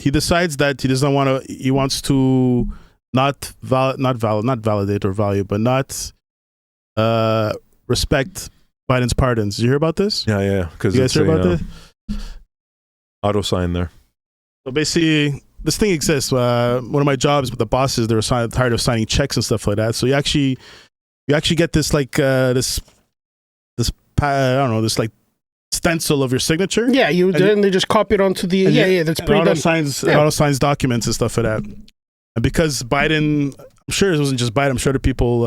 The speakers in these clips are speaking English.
he decides that he doesn't want to. He wants to not validate or value, but not respect Biden's pardons. Did you hear about this? Yeah. Because you guys hear about this? Auto sign there. So basically, this thing exists. One of my jobs with the bosses, they were tired of signing checks and stuff like that. So you actually get this like this I don't know, this like stencil of your signature. Yeah, then they just copy it onto the that's pretty auto signs documents and stuff like that. And because Biden, I'm sure it wasn't just Biden, I'm sure the people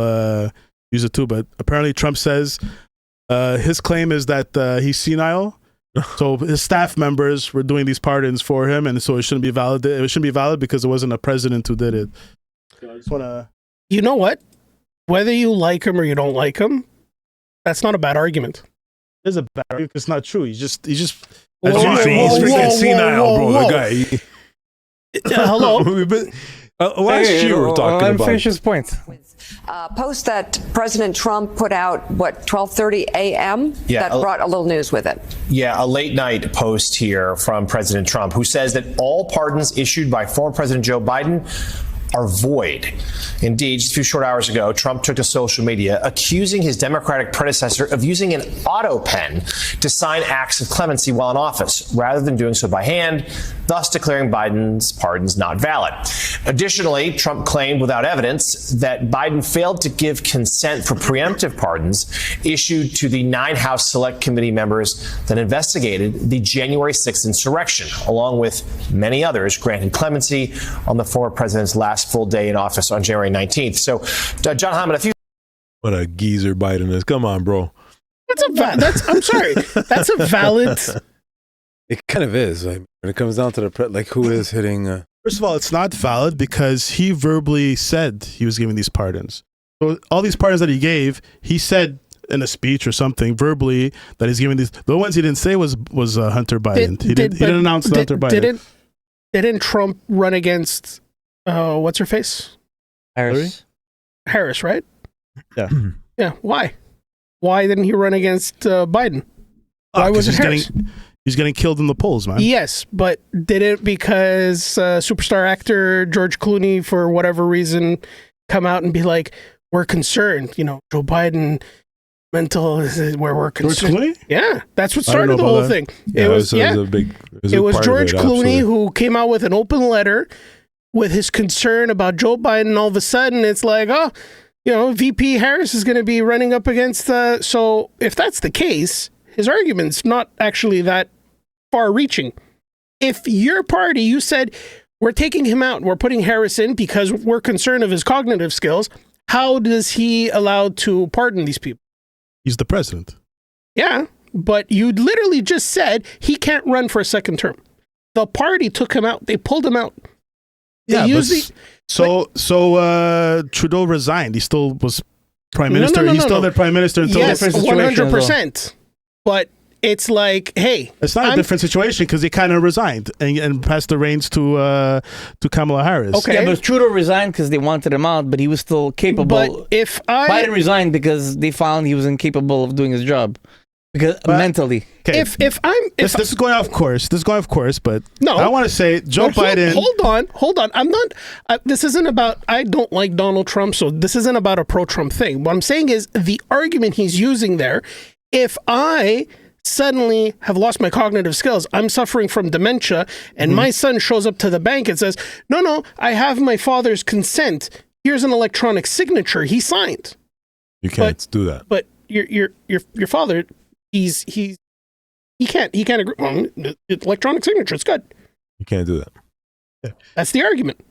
use it too, but apparently Trump says his claim is that he's senile. So his staff members were doing these pardons for him, and so it shouldn't be valid. It shouldn't be valid because it wasn't a president who did it. So I just want to. You know what? Whether you like him or you don't like him, that's not a bad argument. It is a bad argument. It's not true. He's just. He's freaking senile, bro. The guy. Hello. Last year we were talking about. Finish his point. Post that President Trump put out, 12:30 a.m.? Yeah, that brought a little news with it. Yeah, a late night post here from President Trump, who says that all pardons issued by former President Joe Biden are void. Indeed, just a few short hours ago, Trump took to social media accusing his Democratic predecessor of using an auto pen to sign acts of clemency while in office, rather than doing so by hand, thus declaring Biden's pardons not valid. Additionally, Trump claimed without evidence that Biden failed to give consent for preemptive pardons issued to the 9 House Select Committee members that investigated the January 6th insurrection, along with many others granted clemency on the former president's last full day in office on January 19th. So, John Hammond, if you... What a geezer Biden is. Come on, bro. I'm sorry. That's a valid... It kind of is. Like, when it comes down to who is hitting... First of all, it's not valid because he verbally said he was giving these pardons. So all these pardons that he gave, he said in a speech or something verbally that he's giving these. The ones he didn't say was Hunter Biden. He didn't announce Hunter Biden. Didn't Trump run against what's her face? Harris, right? Yeah. Yeah. Why? Why didn't he run against Biden? Why was it Harris? He's getting killed in the polls, man. Yes, but did it because superstar actor George Clooney, for whatever reason, come out and be like, we're concerned, Joe Biden mental, where we're concerned. George Clooney? Yeah, that's what started the whole thing. Yeah, it was George Clooney who came out with an open letter with his concern about Joe Biden. All of a sudden, it's like, VP Harris is going to be running up against so if that's the case, his argument's not actually that far-reaching. If your party, you said, we're taking him out, we're putting Harris in because we're concerned of his cognitive skills, how does he allowed to pardon these people? He's the president. Yeah, but you literally just said he can't run for a second term. The party took him out. They pulled him out. So Trudeau resigned. He still was prime minister. He's still the prime minister until yes, 100%. But it's like, hey, it's not a different situation because he kind of resigned and passed the reins to Kamala Harris. Okay, yeah, but Trudeau resigned because they wanted him out, but he was still capable. But Biden resigned because they found he was incapable of doing his job mentally. Okay. This is going off course. But no, I want to say Joe Biden. Hold on. I'm not. This isn't about. I don't like Donald Trump, so this isn't about a pro-Trump thing. What I'm saying is the argument he's using there. If I suddenly have lost my cognitive skills, I'm suffering from dementia, and my son shows up to the bank and says, no, I have my father's consent. Here's an electronic signature. He signed. You can't do that. But your father, he can't agree. Well, electronic signature, it's good. You can't do that. Yeah. That's the argument.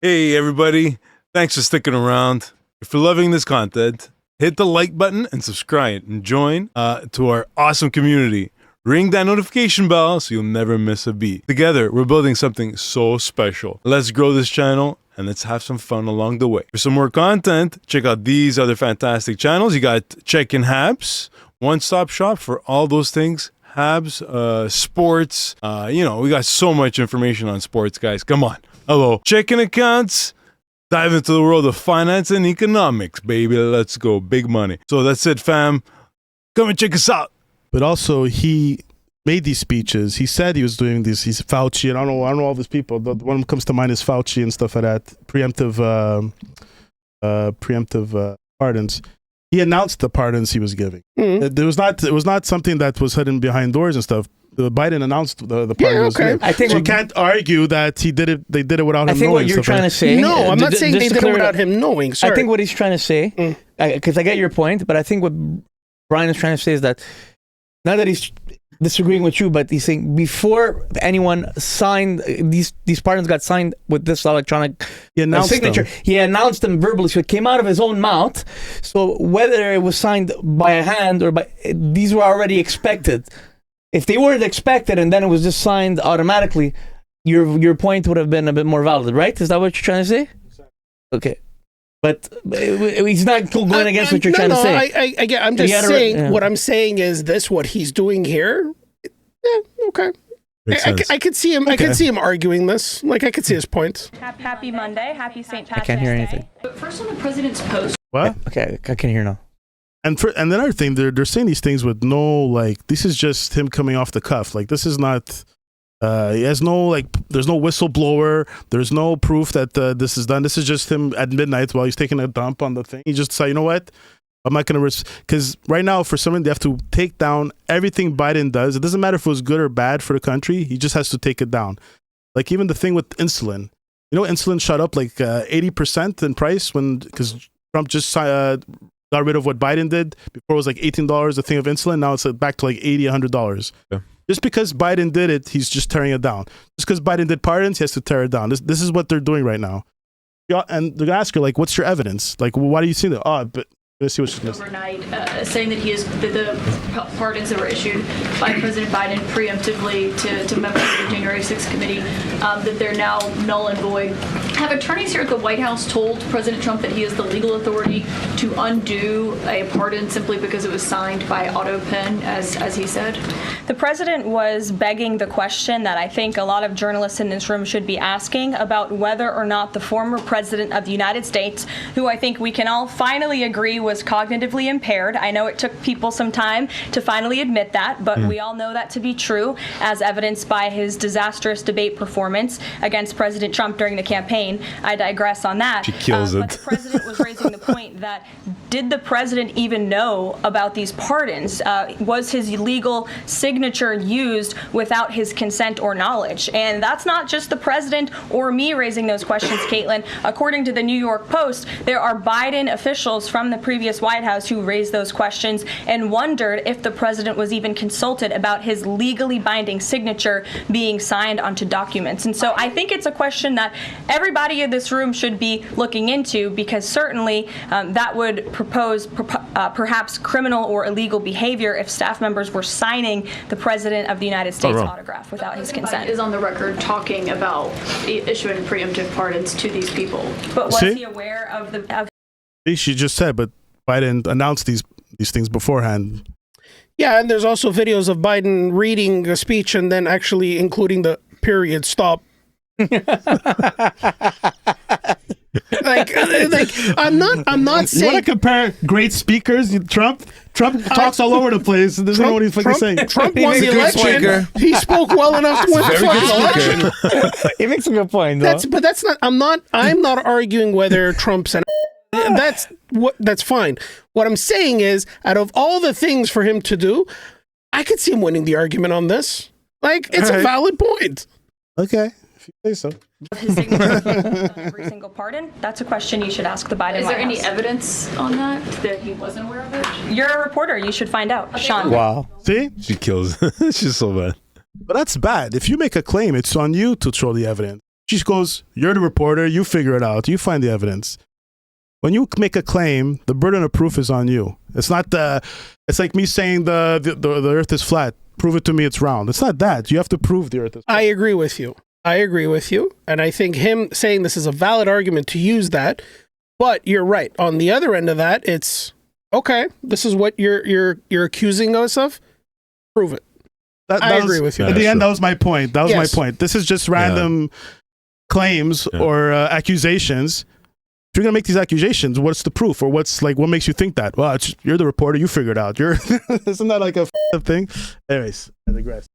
Hey, everybody. Thanks for sticking around. If you're loving this content, hit the like button and subscribe and join to our awesome community. Ring that notification bell so you'll never miss a beat. Together, we're building something so special. Let's grow this channel and let's have some fun along the way. For some more content, check out these other fantastic channels. You got Checkin Habs, one-stop shop for all those things. Habs, sports, we got so much information on sports, guys. Come on. Hello. Checking accounts. Dive into the world of finance and economics, baby. Let's go. Big money. So that's it, fam. Come and check us out. But also, he made these speeches. He said he was doing this. He's Fauci, and I don't know all these people. The one that comes to mind is Fauci and stuff like that. Preemptive pardons. He announced the pardons he was giving. It was not something that was hidden behind doors and stuff. Biden announced the pardons. Yeah, okay. I think so you can't argue that he did it. They did it without him knowing. I think what you're trying to say. No, I'm not saying they did it without him knowing. Sorry. I think what he's trying to say, because I get your point, but I think what Brian is trying to say is that not that he's disagreeing with you, but he's saying before anyone signed these pardons got signed with this electronic signature, he announced them verbally, so it came out of his own mouth. So whether it was signed by a hand or by, these were already expected. If they weren't expected and then it was just signed automatically, your point would have been a bit more valid, right? Is that what you're trying to say? Okay. But he's not going against what you're trying to say. I'm just saying, what I'm saying is this, what he's doing here. Yeah, okay. I could see him. Okay. I could see him arguing this. Like, I could see his points. Happy Monday. Happy St. Patrick's Day. I can't hear anything. But first on the president's post. What? Okay, I can hear now. And another thing, they're saying these things with no, like, this is just him coming off the cuff. Like, this is not... he has no, like, there's no whistleblower. There's no proof that this is done. This is just him at midnight while he's taking a dump on the thing. He just said, you know what? I'm not going to because right now, for someone, they have to take down everything Biden does. It doesn't matter if it was good or bad for the country. He just has to take it down. Like, even the thing with insulin. You know, insulin shot up like 80% in price because Trump just got rid of what Biden did. Before it was like $18 a thing of insulin. Now it's back to like $80, $100. Yeah. Just because Biden did it, he's just tearing it down. Just because Biden did pardons, he has to tear it down. This is what they're doing right now. And they're going to ask her, like, what's your evidence? Like, why do you see that? Oh, but let's see what she's going to say. Overnight, saying that the pardons that were issued by President Biden preemptively to members of the January 6th committee, that they're now null and void. Have attorneys here at the White House told President Trump that he has the legal authority to undo a pardon simply because it was signed by auto pen, as he said? The president was begging the question that I think a lot of journalists in this room should be asking about whether or not the former president of the United States, who I think we can all finally agree was cognitively impaired. I know it took people some time to finally admit that, but we all know that to be true, as evidenced by his disastrous debate performance against President Trump during the campaign. I digress on that. She kills it. But the president was raising the point that did the president even know about these pardons? Was his legal signature used without his consent or knowledge? And that's not just the president or me raising those questions, Caitlin. According to the New York Post, there are Biden officials from the previous White House who raised those questions and wondered if the president was even consulted about his legally binding signature being signed onto documents. And so I think it's a question that everybody in this room should be looking into, because certainly that would propose perhaps criminal or illegal behavior if staff members were signing the president of the United States autograph without his consent. Biden is on the record talking about issuing preemptive pardons to these people. But was he aware of the... She just said, but Biden announced these things beforehand. Yeah, and there's also videos of Biden reading a speech and then actually including the period stop. like I'm not saying. You want to compare great speakers? Trump talks all over the place. Doesn't know what he's fucking saying. Trump won the election. He spoke well enough to win the election. He makes a good point, though. But that's not. I'm not arguing whether Trump's an. That's fine. What I'm saying is, out of all the things for him to do, I could see him winning the argument on this. Like, it's a valid point. Okay. Say so. His signature on every single pardon? That's a question you should ask the Biden. Is there any evidence on that he wasn't aware of it? You're a reporter. You should find out. Sean. Wow. See? She kills. She's so bad. But that's bad. If you make a claim, it's on you to show the evidence. She goes, you're the reporter. You figure it out. You find the evidence. When you make a claim, the burden of proof is on you. It's not it's like me saying the earth is flat. Prove it to me it's round. It's not that. You have to prove the earth is flat. I agree with you. And I think him saying this is a valid argument to use that, but you're right. On the other end of that, it's okay. This is what you're accusing us of. Prove it. I agree with you. At the end, that was my point. My point. This is just random claims or accusations. If you're gonna make these accusations, what's the proof, or what makes you think that? Well, you're the reporter. You figure it out. Isn't that like a thing? Anyways, I digress.